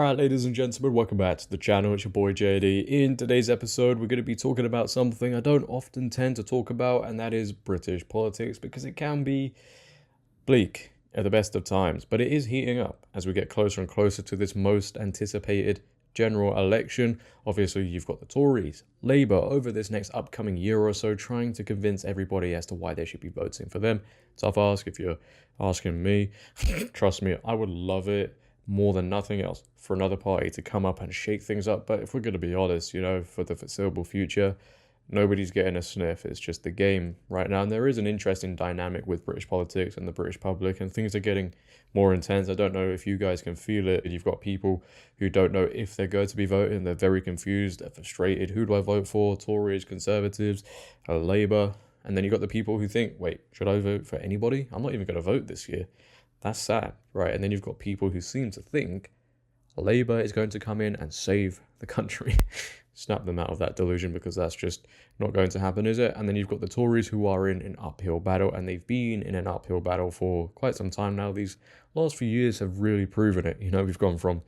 Alright, ladies and gentlemen, welcome back to the channel. It's your boy JD. In today's episode, we're going to be talking about something I don't often tend to talk about, and that is British politics, because it can be bleak at the best of times, but it is heating up as we get closer and closer to this most anticipated general election. Obviously, you've got the Tories, Labour, over this next upcoming year or so, trying to convince everybody as to why they should be voting for them. Tough ask if you're asking me. Trust me, I would love it more than nothing else for another party to come up and shake things up. But if we're going to be honest, for the foreseeable future, nobody's getting a sniff. It's just the game right now. And there is an interesting dynamic with British politics and the British public, and things are getting more intense. I don't know if you guys can feel it. You've got people who don't know if they're going to be voting. They're very confused. They're frustrated. Who do I vote for? Tories, Conservatives, Labour. And then you've got the people who think, wait, should I vote for anybody? I'm not even going to vote this year. That's sad, right? And then you've got people who seem to think Labour is going to come in and save the country. Snap them out of that delusion, because that's just not going to happen, is it? And then you've got the Tories, who are in an uphill battle, and they've been in an uphill battle for quite some time now. These last few years have really proven it. We've gone from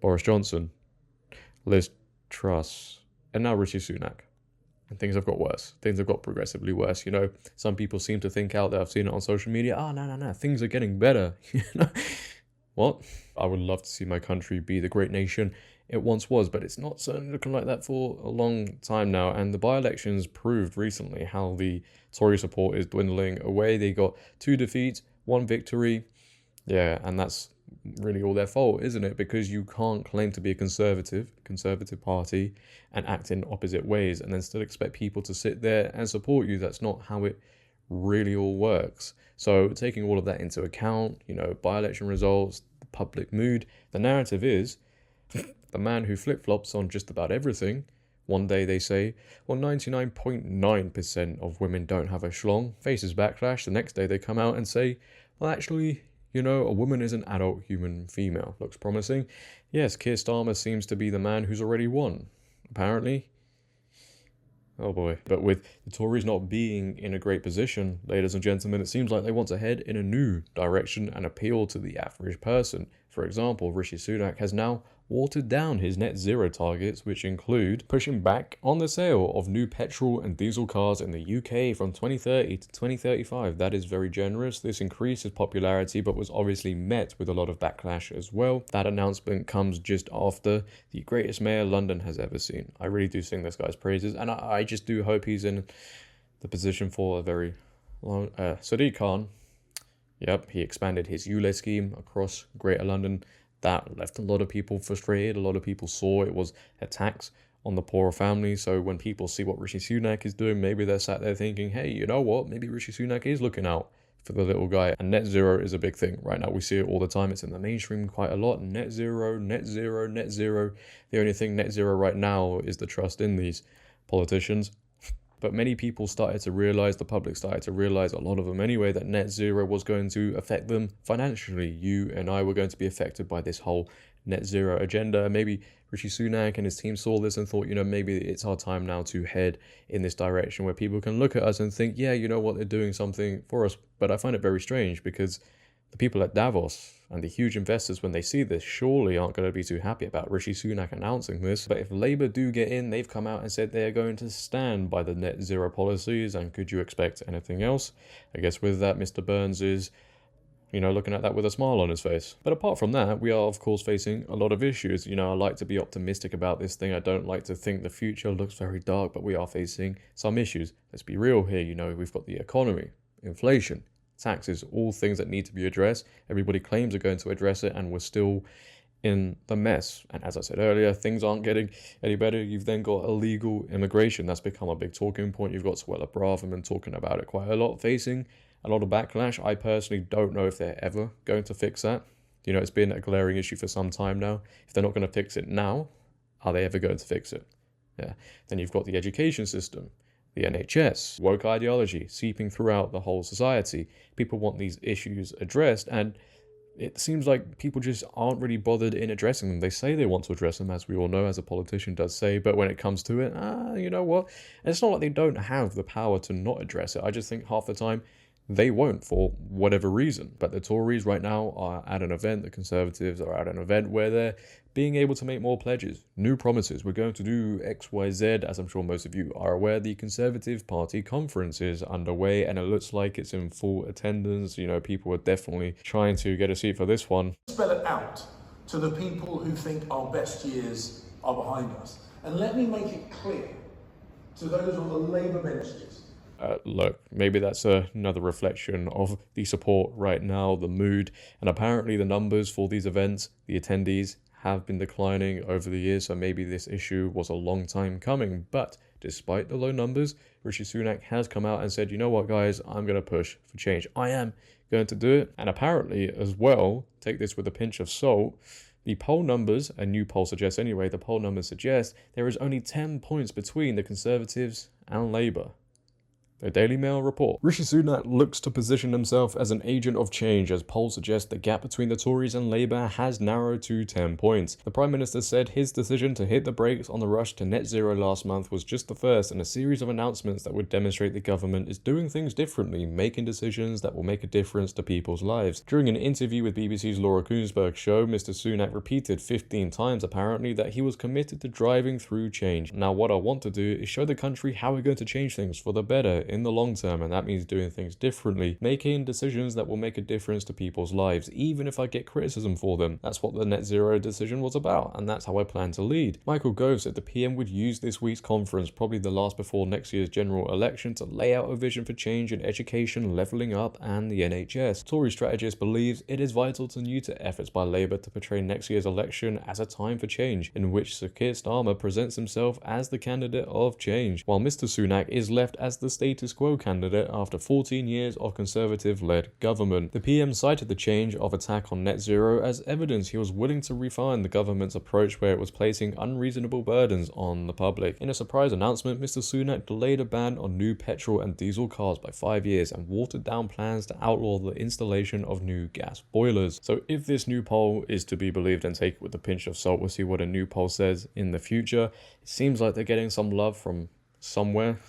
Boris Johnson, Liz Truss, and now Rishi Sunak. And things have got worse. Things have got progressively worse. Some people seem to think out there, I've seen it on social media, no, things are getting better. What? I would love to see my country be the great nation it once was, but it's not certainly looking like that for a long time now. And the by-elections proved recently how the Tory support is dwindling away. They got 2 defeats, 1 victory. Yeah, and that's really all their fault, isn't it? Because you can't claim to be a conservative party and act in opposite ways and then still expect people to sit there and support you. That's not how it really all works. So taking all of that into account, by-election results, the public mood, the narrative is the man who flip-flops on just about everything. One day they say, well, 99.9% of women don't have a schlong, faces backlash. The next day they come out and say, well, actually, a woman is an adult human female. Looks promising. Yes, Keir Starmer seems to be the man who's already won, apparently. Oh boy. But with the Tories not being in a great position, ladies and gentlemen, it seems like they want to head in a new direction and appeal to the average person. For example, Rishi Sunak has now watered down his net zero targets, which include pushing back on the sale of new petrol and diesel cars in the UK from 2030 to 2035. That is very generous. This increased his popularity, but was obviously met with a lot of backlash as well. That announcement comes just after the greatest mayor London has ever seen. I really do sing this guy's praises, and I just do hope he's in the position for a very long... Sadiq Khan, yep, he expanded his ULE scheme across Greater London. That left a lot of people frustrated. A lot of people saw it was a tax on the poorer families. So when people see what Rishi Sunak is doing, maybe they're sat there thinking, hey, you know what? Maybe Rishi Sunak is looking out for the little guy. And net zero is a big thing right now. We see it all the time. It's in the mainstream quite a lot. Net zero, net zero, net zero. The only thing net zero right now is the trust in these politicians. But many people started to realize, the public started to realize, a lot of them anyway, that net zero was going to affect them financially. You and I were going to be affected by this whole net zero agenda. Maybe Rishi Sunak and his team saw this and thought, maybe it's our time now to head in this direction where people can look at us and think, yeah, you know what, they're doing something for us. But I find it very strange, because the people at Davos and the huge investors, when they see this, surely aren't going to be too happy about Rishi Sunak announcing this. But if Labour do get in, they've come out and said they're going to stand by the net zero policies, and could you expect anything else? I guess with that, Mr. Burns is, looking at that with a smile on his face. But apart from that, we are, of course, facing a lot of issues. I like to be optimistic about this thing. I don't like to think the future looks very dark, but we are facing some issues. Let's be real here. We've got the economy, inflation, taxes, all things that need to be addressed. Everybody claims are going to address it, and we're still in the mess. And as I said earlier, things aren't getting any better. You've then got illegal immigration. That's become a big talking point. You've got Suella Braverman talking about it quite a lot, facing a lot of backlash. I personally don't know if they're ever going to fix that. It's been a glaring issue for some time now. If they're not going to fix it now, are they ever going to fix it? Yeah. Then you've got the education system, the NHS, woke ideology seeping throughout the whole society. People want these issues addressed, and it seems like people just aren't really bothered in addressing them. They say they want to address them, as we all know, as a politician does say, but when it comes to it, you know what? It's not like they don't have the power to not address it. I just think half the time they won't for whatever reason. But the Tories right now are at an event, the Conservatives are at an event where they're being able to make more pledges, new promises. We're going to do X, Y, Z. As I'm sure most of you are aware, the Conservative Party conference is underway and it looks like it's in full attendance. You know, people are definitely trying to get a seat for this one. Spell it out to the people who think our best years are behind us. And let me make it clear to those on the Labour benches. Look, maybe that's another reflection of the support right now, the mood, and apparently the numbers for these events, the attendees, have been declining over the years, so maybe this issue was a long time coming. But despite the low numbers, Rishi Sunak has come out and said, you know what, guys, I'm going to push for change. I am going to do it. And apparently, as well, take this with a pinch of salt, the poll numbers, a new poll suggests anyway, the poll numbers suggest there is only 10 points between the Conservatives and Labour. The Daily Mail report. Rishi Sunak looks to position himself as an agent of change as polls suggest the gap between the Tories and Labour has narrowed to 10 points. The Prime Minister said his decision to hit the brakes on the rush to net zero last month was just the first in a series of announcements that would demonstrate the government is doing things differently, making decisions that will make a difference to people's lives. During an interview with BBC's Laura Kuenssberg's show, Mr. Sunak repeated 15 times apparently that he was committed to driving through change. Now what I want to do is show the country how we're going to change things for the better in the long term, and that means doing things differently, making decisions that will make a difference to people's lives, even if I get criticism for them. That's what the net zero decision was about, and that's how I plan to lead. Michael Gove said the PM would use this week's conference, probably the last before next year's general election, to lay out a vision for change in education, levelling up, and the NHS. Tory strategist believes it is vital to neuter efforts by Labour to portray next year's election as a time for change, in which Sir Keir Starmer presents himself as the candidate of change, while Mr. Sunak is left as the status quo candidate after 14 years of Conservative-led government. The PM cited the change of attack on net zero as evidence he was willing to refine the government's approach where it was placing unreasonable burdens on the public. In a surprise announcement, Mr. Sunak delayed a ban on new petrol and diesel cars by 5 years and watered down plans to outlaw the installation of new gas boilers. So if this new poll is to be believed and take it with a pinch of salt, we'll see what a new poll says in the future. It seems like they're getting some love from somewhere.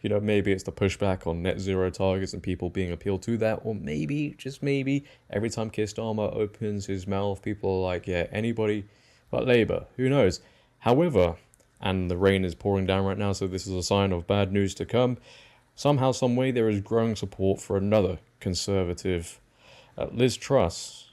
You know, maybe it's the pushback on net zero targets and people being appealed to that, or maybe, just maybe, every time Keir Starmer opens his mouth, people are like, yeah, anybody but Labour, who knows. However, and the rain is pouring down right now, so this is a sign of bad news to come, somehow, some way, there is growing support for another Conservative, Liz Truss.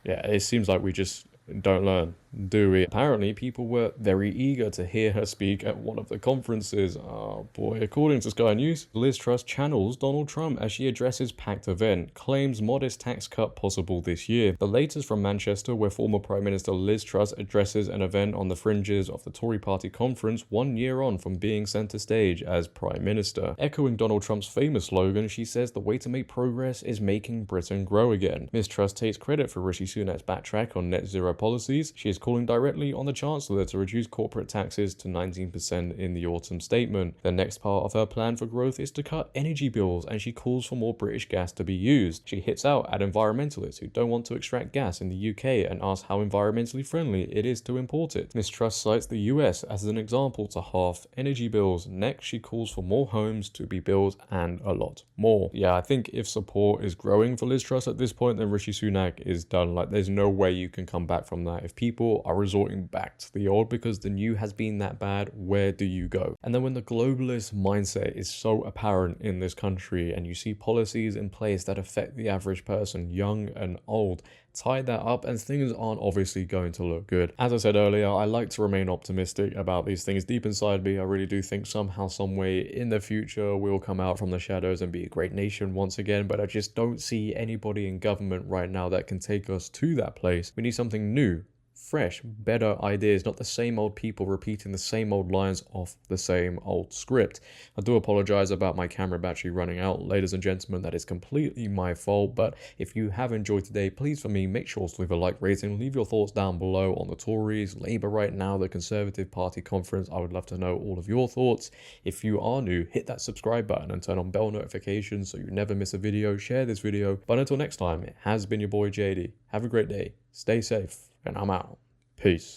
Yeah, it seems like we just don't learn, do we? Apparently, people were very eager to hear her speak at one of the conferences. Oh boy. According to Sky News, Liz Truss channels Donald Trump as she addresses packed event, claims modest tax cut possible this year. The latest from Manchester, where former Prime Minister Liz Truss addresses an event on the fringes of the Tory party conference 1 year on from being centre stage as Prime Minister. Echoing Donald Trump's famous slogan, she says the way to make progress is making Britain grow again. Ms. Truss takes credit for Rishi Sunak's backtrack on net zero policies. She is calling directly on the Chancellor to reduce corporate taxes to 19% in the autumn statement. The next part of her plan for growth is to cut energy bills, and she calls for more British gas to be used. She hits out at environmentalists who don't want to extract gas in the UK and asks how environmentally friendly it is to import it. Ms. Truss cites the US as an example to halve energy bills. Next, she calls for more homes to be built and a lot more. Yeah, I think if support is growing for Liz Truss at this point, then Rishi Sunak is done. Like, there's no way you can come back from that. If people are resorting back to the old because the new has been that bad, where do you go? And then when the globalist mindset is so apparent in this country and you see policies in place that affect the average person, young and old, tie that up and things aren't obviously going to look good. As I said earlier, I like to remain optimistic about these things. Deep inside me, I really do think somehow, some way in the future we'll come out from the shadows and be a great nation once again, but I just don't see anybody in government right now that can take us to that place. We need something new, fresh, better ideas, not the same old people repeating the same old lines off the same old script. I do apologize about my camera battery running out, ladies and gentlemen. That is completely my fault, but if you have enjoyed today, please for me, make sure to leave a like rating, leave your thoughts down below on the Tories, Labour right now, the Conservative Party conference. I would love to know all of your thoughts. If you are new, hit that subscribe button and turn on bell notifications so you never miss a video. Share this video, but until next time, it has been your boy JD. Have a great day, stay safe, and I'm out. Peace.